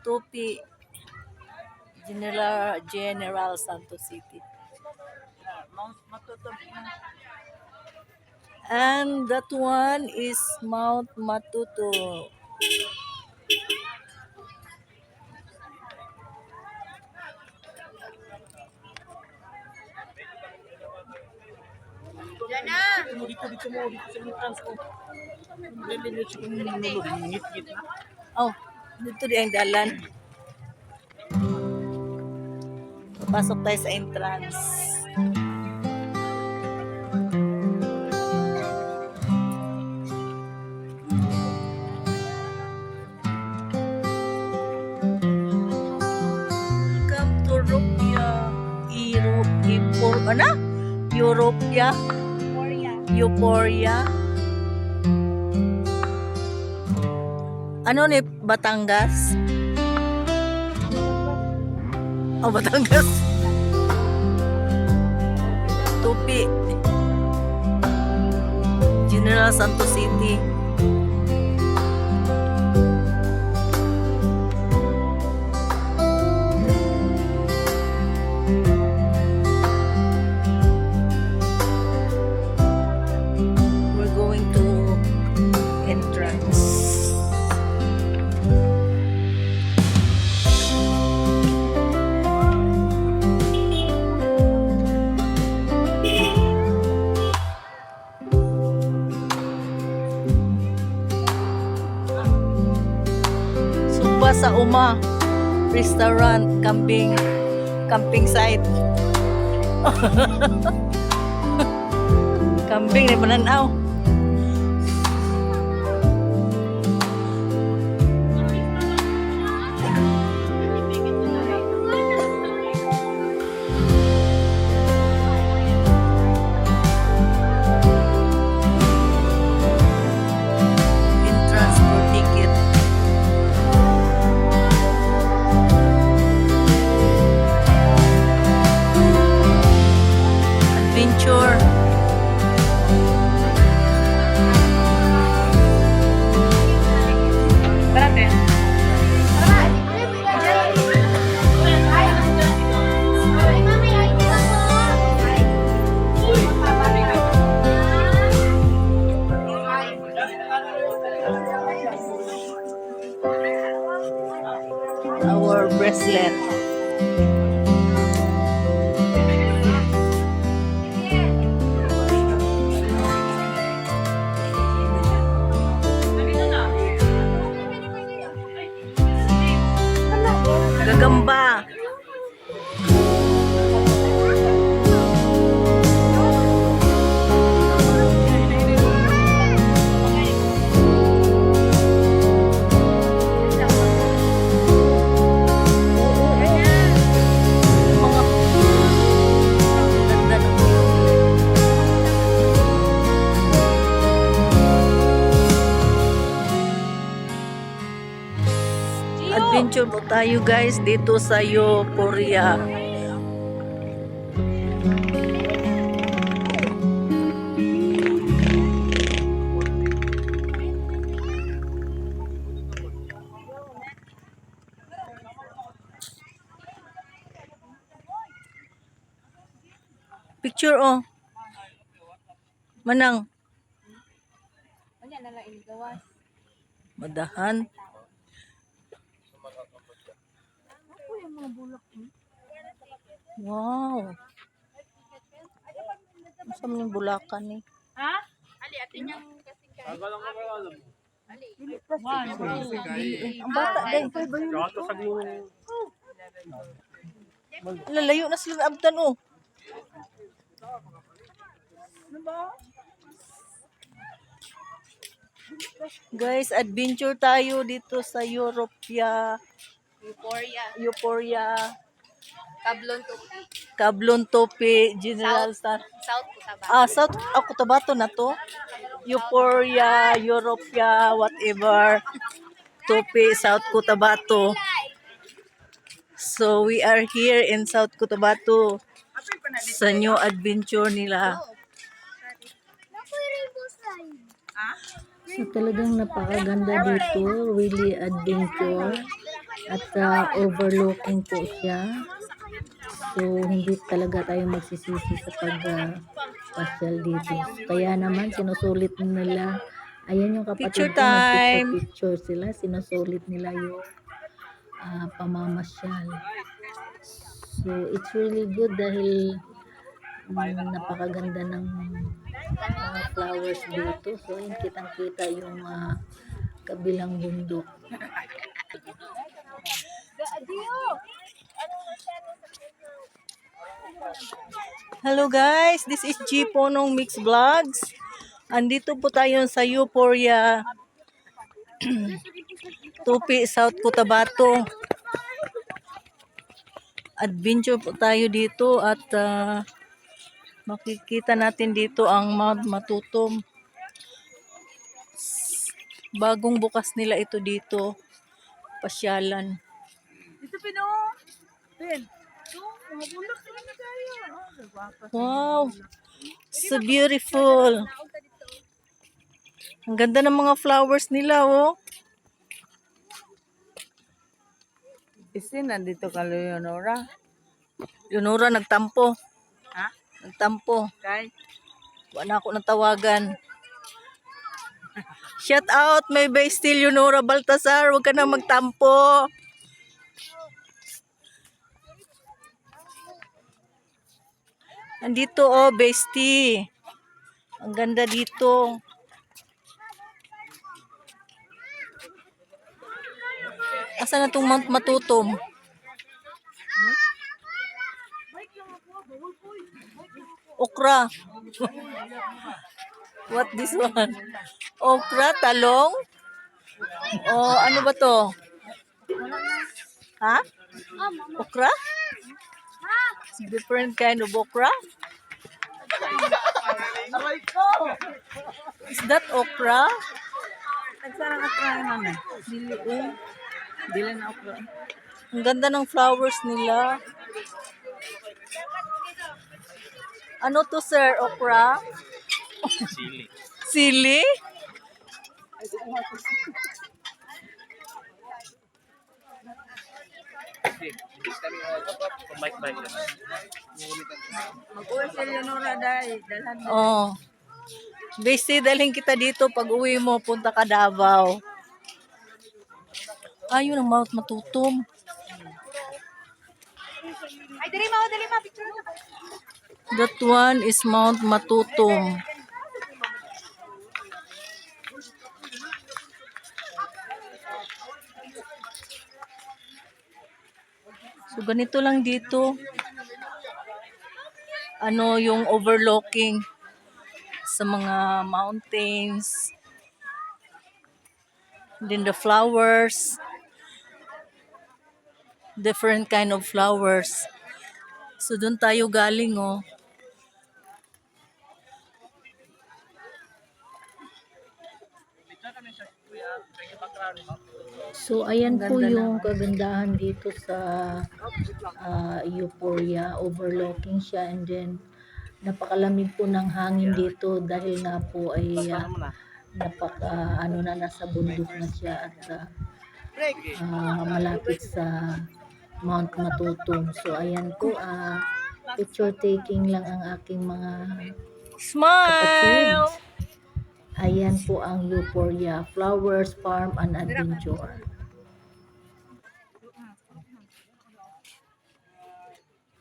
Tupi, General Santos City. And that one is Mount Matuto. Oh, dito di ang dalan. Pasok tayo sa entrance. Welcome to Europia. Euphoria. Ano ni Batangas? Oh, Batangas. Tupi. General Santos City. We're going to entrance. Sumba sa Uma Restaurant, camping site. Camping ni Mananaw. Entrance for ticket. Adventure. Our bracelet. Gagamba. Adventure po tayo guys dito sa Euphoria. Picture oh. Manang. Madahan. Wow. Masa yung bulakan ni? Ha? Ali, atin yung kasing kain. Ang bata din. Lalayo na sila abdan oh. Guys, adventure tayo dito sa Euphoria. Kablon Topi, General South Cotabato. South Cotabato na to. Euphoria, Europia, whatever. Topi, South Cotabato. So we are here in South Cotabato sa new adventure nila. So talagang napakaganda dito, really adventure. at overlooking po siya. So, hindi talaga tayo magsisisi sa pasyal dito. Kaya naman, sinusulit nila. Ayan yung Picture kapatid ko, time. nagpicture-picture sila. Sinusulit nila yung pamamasyal. So, it's really good dahil napakaganda ng mga flowers dito. So, ayun, kitang-kita yung kabilang bundok. Hello guys, this is G Ponong Mix Vlogs. Andito po tayo sa Euphoria Tupi, South Cotabato. Adventure po tayo dito at makikita natin dito ang Mount Matutom. Bagong bukas nila ito dito. Pasyalan. Dito Pino. Pin. Mga bulak sila na tayo. Wow! So beautiful. Ang ganda ng mga flowers nila, oh. Isin, nandito ka Leonora. Leonora nagtampo. Ha? Nagtampo. Kay? Wala ako natawagan. Shout out, may bestie Leonora Baltasar. Huwag ka na magtampo. Andito, oh, bestie. Ang ganda dito. Asan na itong Mount Matutom? Okra. What this one? Okra, talong? O ano ba to? Ha? Okra? Different kind of okra? Is that okra? Nagsarang okra naman. Dili eh. Dili na okra. Ang ganda ng flowers nila. Ano to, sir? Okra? Sili. Sili? Mag-uwi si Leonora dahil. Dalhan mo. Oh. Basi, dalhin kita dito pag uwi mo, punta ka Davao. Ayun ang Mount Matutom. Ay, dali ma, picture na. That one is Mount Matutom. So ganito lang dito. Ano yung overlooking sa mga mountains. Then the flowers. Different kind of flowers. So doon tayo galing, oh. So, ayan po yung kagandahan dito sa Euphoria. Overlooking siya, and then napakalamig po ng hangin dito dahil nga po ay nasa bundok na siya at malapit sa Mount Matutom. So, ayan po, picture taking lang ang aking mga Smile! kapatid. Ayan po ang Euphoria Flowers Farm and Adventure.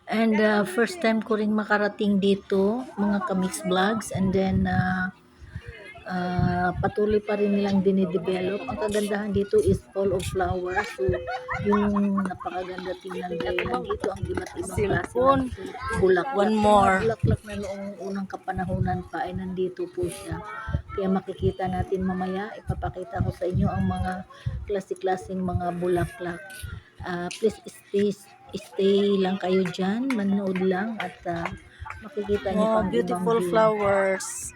And first time ko ring makarating dito, mga ka-mix vlogs, and then patuloy pa rin nilang dinidevelop. Ang kagandahan dito is full of flowers. So, yung napakaganda tingnan dahil nandito ang iba't ibang klase ng bulaklak. One more. Bulaklak na noong unang kapanahunan pa ay nandito po siya. Kaya makikita natin mamaya, ipapakita ko sa inyo ang mga klase-klaseng mga bulaklak. Please stay lang kayo dyan, manood lang at makikita niyo Wow, pang beautiful ibang flowers.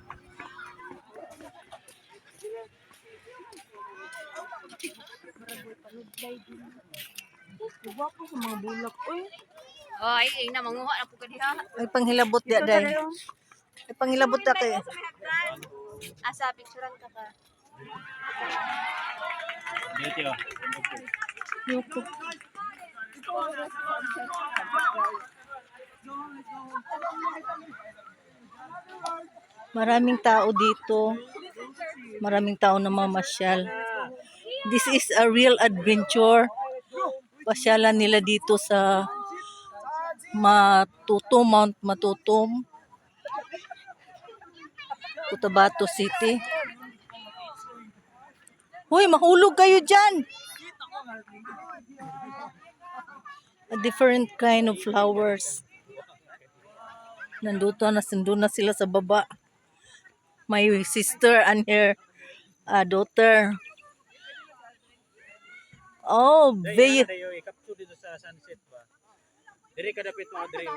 Guwapo sa mga bulak. Uy. Ay, na manguha na po ka diha. Ay panghilabot dia day. Ay panghilabot ta kay. Asa picturean ka ka. Dito. Yuko. Maraming tao dito. Maraming tao na mamasyal. This is a real adventure. Pasyalan nila dito sa Matutom, Mount Matutom, Cotabato City. Hoy, mahulog kayo dyan! A different kind of flowers. Nandun na sila sa baba. My sister and her daughter. Oh, very... I-capture dito sa sunset ba? Dire ka dapit mo, dire.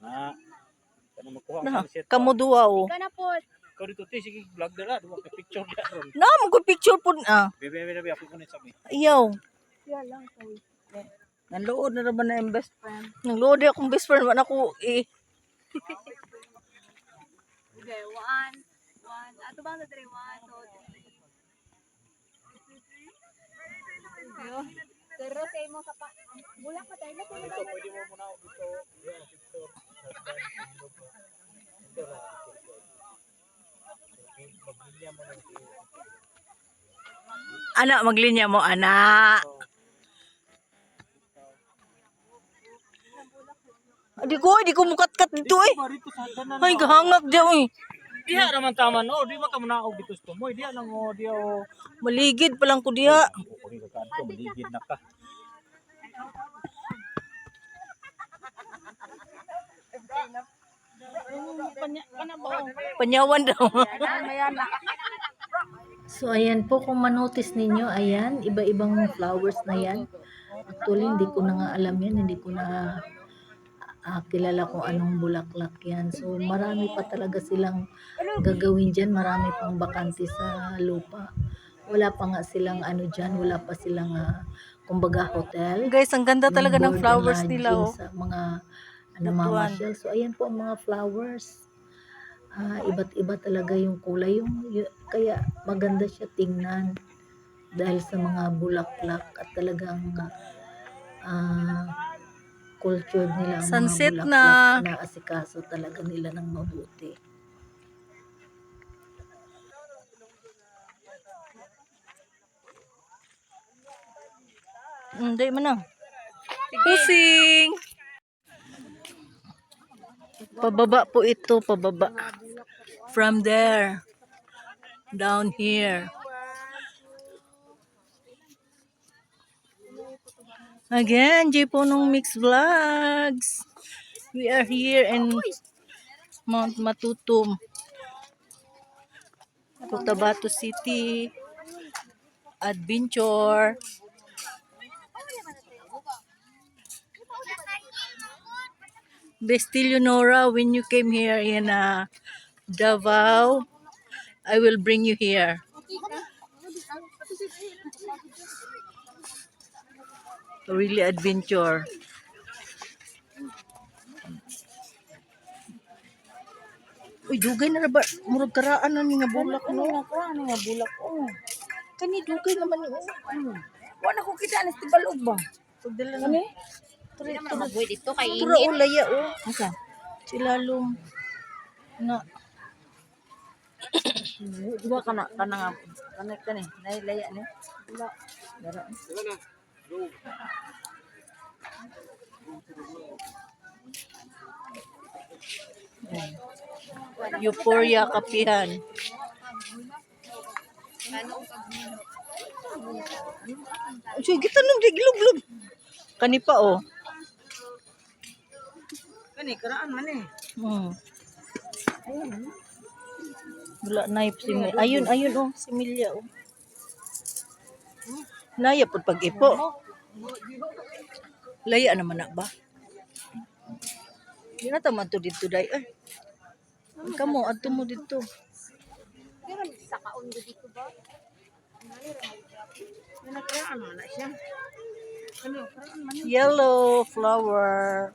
Ah, kana makuha ang Na, sunset. kamu duwa oh. Ikaw dito ti sige vlog dala, duwa ka picture da ron. Na, mag-picture po na. Bebe ako kunit sabi. Ayaw. Nanlood na naman na yung best friend. Nagload akong best friend. Wala ako eh. Okay, one. Ato bang sa 3? 1, 2, 3. Pero sa imo ka pa. Bulak pa tayo. Dito pwede mo muna ako dito. Yung picture. Maglinya mo lang. Anak, maglinya mo, anak. Di ko mukat-kat dito eh. Ay, gahangak daw eh. Diha naman tama no, di man ka manaog dito sa tumoy. Diha lang mo, diha o. Maligid pa lang ko diha. Uri ka kanto, maligid na ka. Panyawan daw. So, ayan po, kung manotice ninyo, ayan, iba-ibang flowers na yan. Actually, hindi ko na nga alam yan, hindi ko na kilala kung anong bulaklak yan. So, marami pa talaga silang gagawin dyan, marami pang bakante sa lupa. Wala pa nga silang ano dyan, wala pa silang, kumbaga, hotel. Guys, ang ganda talaga ng Yung board flowers na nila lodging oh. sa mga namamasyal. So, ayan po ang mga flowers. Iba't iba talaga yung kulay. Kaya maganda siya tingnan dahil sa mga bulaklak at talagang cultured nila ang Sunset mga na. bulaklak. Naasikaso talaga nila ng mabuti. Hindi man na. Pusing. Pababa po ito, pababa. From there. Down here. Again, Jiponong Mix Vlogs. We are here in Mount Matutum, Cotabato City. Adventure. Bestilio Nora, when you came here in Davao, I will bring you here. Really adventure. Uy, dugay na ba? Murag karaan na ni nga bulak no. Ano nga bulak oh. Kani dugay naman ni. Wala ko kita na tibalog ba? Pagdala Ano na. eh? Hindi naman mag-wait dito kay Tura ulaya oh. Asa? Silalom. Na. Diba ka na nga kani nailaya ni. Wala. Dara. Euphoria Kapihan. Sige, tanong di gilog-log. Kani pa oh. Kani karaan man eh. Wala na si ayun oh, si Milya oh. Laya pud pag-ipo. Laya naman na ba? Di na taman to dito day eh. Kamo adto mo dito. Pero sa kaon dito ba? Karaan man na siya. Ano, karaan man. Yellow flower.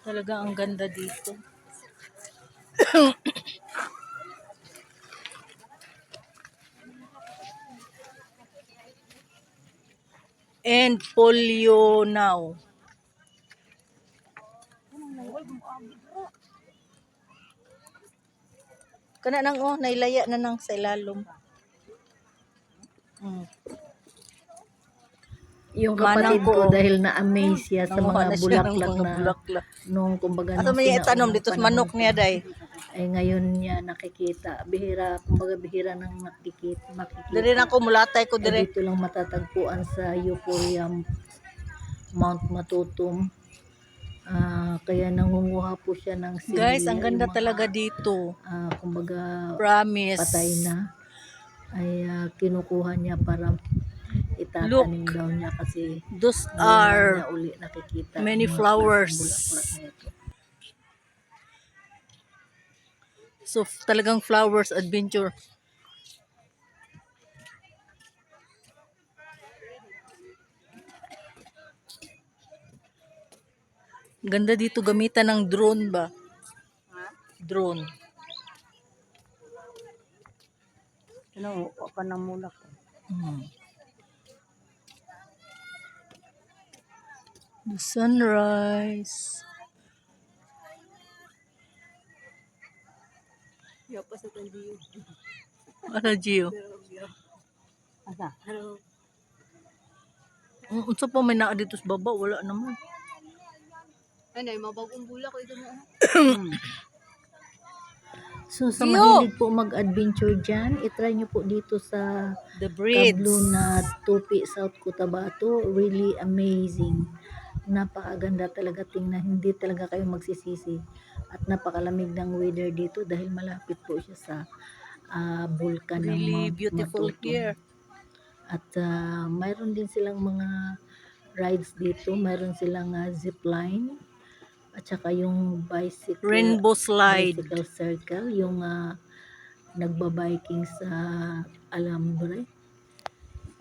Talaga ang ganda dito. And polio now. Kana nang nailaya na nang sa ilalom. Mm. Yung Manang kapatid ko, ko dahil na-amaze siya sa nanguha mga na siya ng bulaklak mga na bulaklak. nung kumbaga Ato nung may itanom sinaunang dito sa panahon manok niya pa. day. Ay ngayon niya nakikita. Bihira, kumbaga bihira nang makikita. Diri na ko mulatay ko Ay dire. dito lang matatagpuan sa Euphoria Mount Matutum. Kaya nangunguha po siya ng similya. Guys, ang ganda yung mga, talaga dito. kumbaga Promise. patay na. Ay kinukuha niya para itatanim daw niya kasi Those ngayon lang are niya uli nakikita many ang mga flowers. klaseng bulaklak nito. So talagang flowers adventure. Ganda dito gamitan ng drone ba? Drone. Ano, pa na muna ko. Hmm. The sunrise. Yapa sa tandiyo. Ano, Gio? Asa? Unsa pa may naa dito sa baba? Wala naman. Ano, mabagong bulak ko ito mo. So sa Gio! mahilig po mag-adventure dyan, itry nyo po dito sa The breeds. Kablo na Tupi, South Cotabato. Really amazing. Napakaganda talaga tingnan. Hindi talaga kayo magsisisi. At napakalamig ng weather dito dahil malapit po siya sa vulkan ng Really Mount beautiful Matutum. here. At mayroon din silang mga rides dito. Mayroon silang zipline. At saka yung Rainbow slide. bicycle circle. Yung nagbabiking sa Alambre.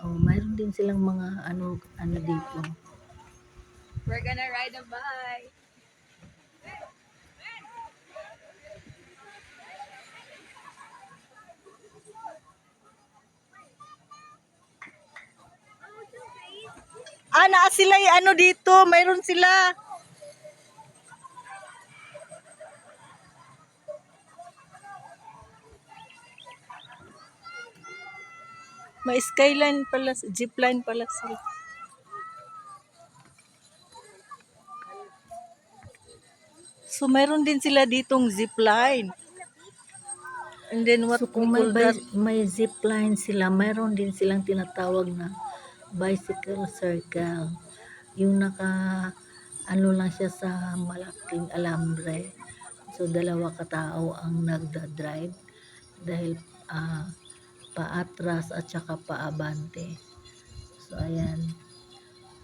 Mayroon din silang mga ano dito. We're gonna ride a bike. Naa sila ano dito, mayroon sila. May skyline pala, zipline pala sila. So mayroon din sila ditong zipline. And then what So we kung call that? may zipline sila, mayroon din silang tinatawag na bicycle circle. Yung ano lang siya sa malaking alambre. So dalawa katao ang nagda-drive dahil paatras at saka paabante. So ayan,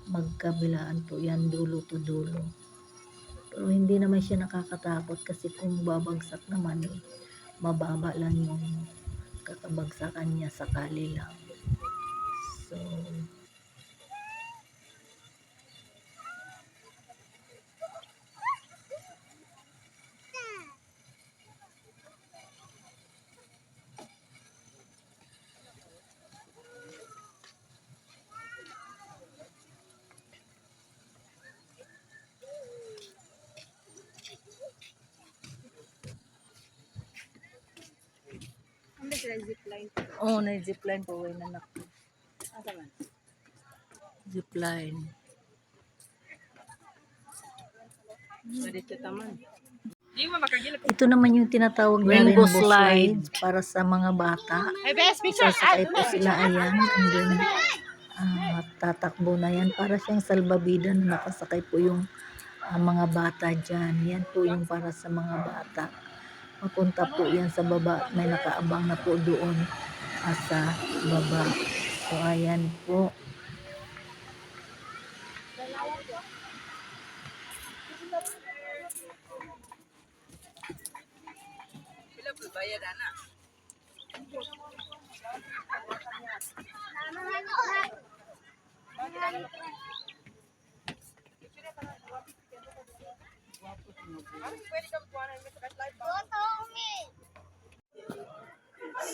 magkabilaan po yan dulo to dulo. Pero hindi naman siya nakakatakot kasi kung babagsak naman mababa lang yung kakabagsakan niya sakali lang. So Ano sila zipline? Oh, na zipline po way na nak. Asa man? Zipline. Dito taman. ito naman yung tinatawag na Rainbow rainbow slide. slide para sa mga bata. Hey, best picture! Sasakay po sila ayan and then tatakbo na yan para siyang salbabida na nakasakay po yung mga bata dyan. Yan po yung para sa mga bata. Mapunta po yan sa baba. May nakaabang na po doon sa baba. So ayan po.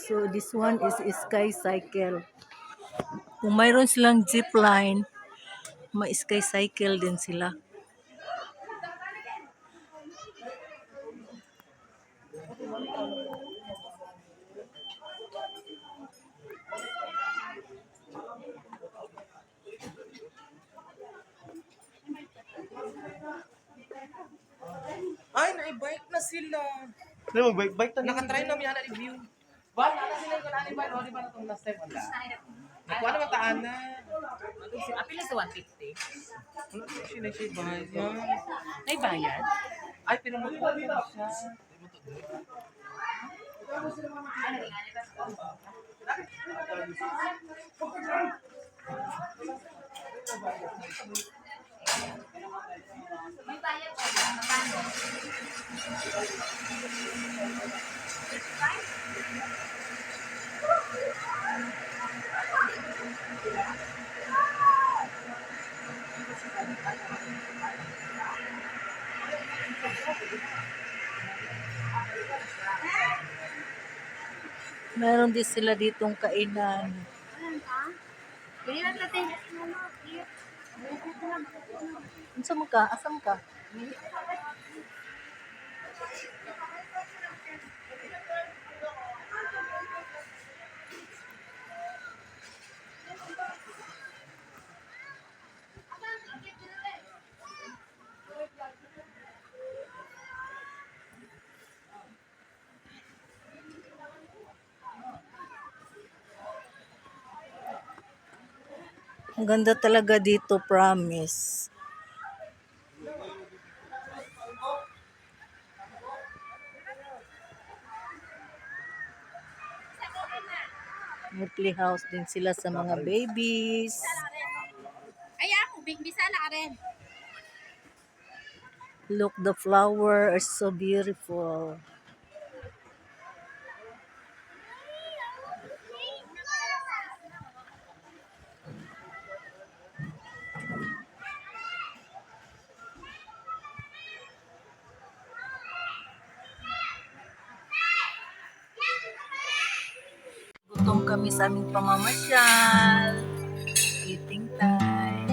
So this one is Sky Cycle. Kung mayroon silang zip line, may Sky Cycle din sila. Ay, na-bike na sila. Ano mag-bike ta Nakatry na miyan na review. Ba, nana sila yung kanani ba? O, di ba na itong last time? Wala. Nakuha naman taan na. Apil na sa 150. Wala ko siya na siya bayan. May bayad? Ay, pero magkuha na siya. Meron din sila ditong kainan. Bili na natin. Saan ka? Asam ka? Ang ganda talaga dito, promise. May playhouse din sila sa mga babies. Ay, ako, big bisala ka rin. Look, the flower are so beautiful. Gutom kami sa aming pamamasyal. Eating time.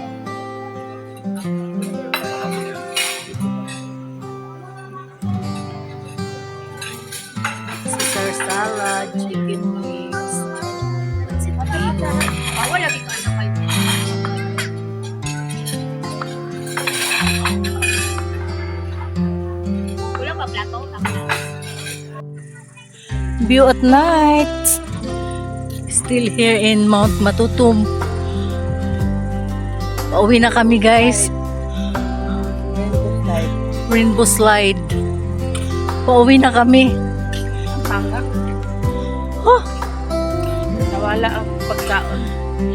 Caesar salad, chicken wings, pansit canton. Bawal lagi ka na kayo. Wala pa plato. View at night. Still here in Mount Matutum. Pauwi na kami, guys. Rainbow slide. Pauwi na kami. Tanga. Oh, Nawala ang pagkaon.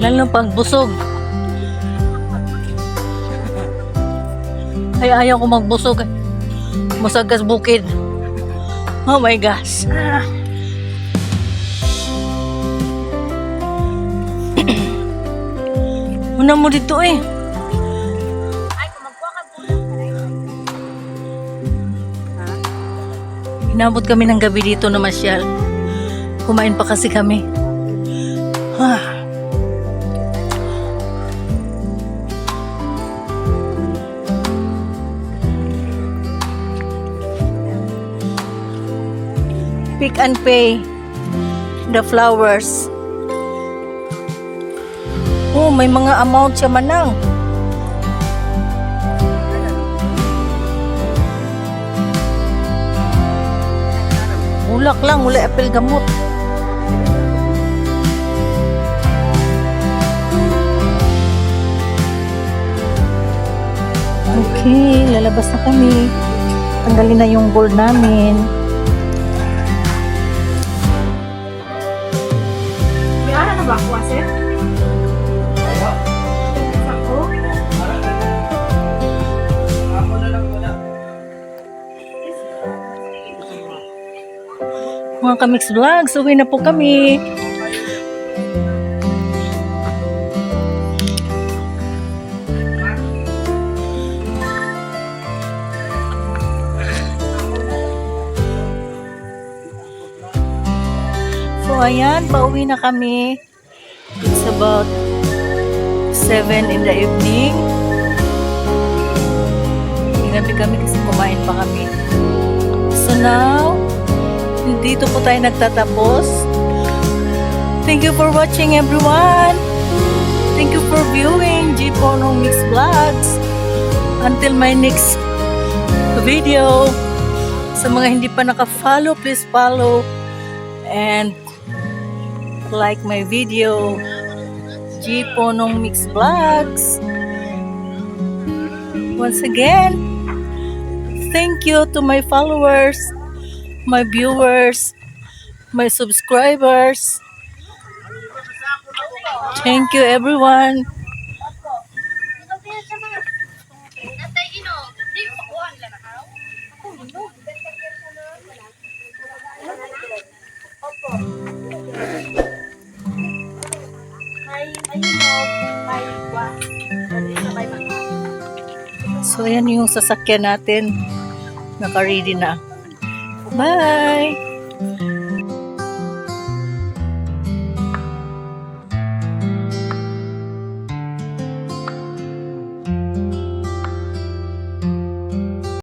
lalo pagbusog. Ay, ayaw ko magbusog. Masagas bukid. Oh my gosh. Una mo dito eh. Ay, kung magkuha ka bulang. Inabot kami ng gabi dito na masyal. Kumain pa kasi kami. Pick and pay the flowers. Oh, may mga amount siya manang. Bulak lang, wala apel gamot. Okay, lalabas na kami. Tanggalin na yung gold namin. May ara na ba ako, sir? Mga Kamix Vlogs, uwi na po kami. So ayan, pauwi na kami. It's about 7 in the evening. Ginabi kami kasi kumain pa kami. So now, dito po tayo nagtatapos. Thank you for watching, everyone. Thank you for viewing G Ponong Mix Vlogs. Until my next video. Sa mga hindi pa naka-follow, please follow and like my video. G Ponong Mix Vlogs. Once again, thank you to my followers, my viewers, my subscribers. Thank you, everyone. So, yan yung sasakyan natin. Naka-ready na. Bye!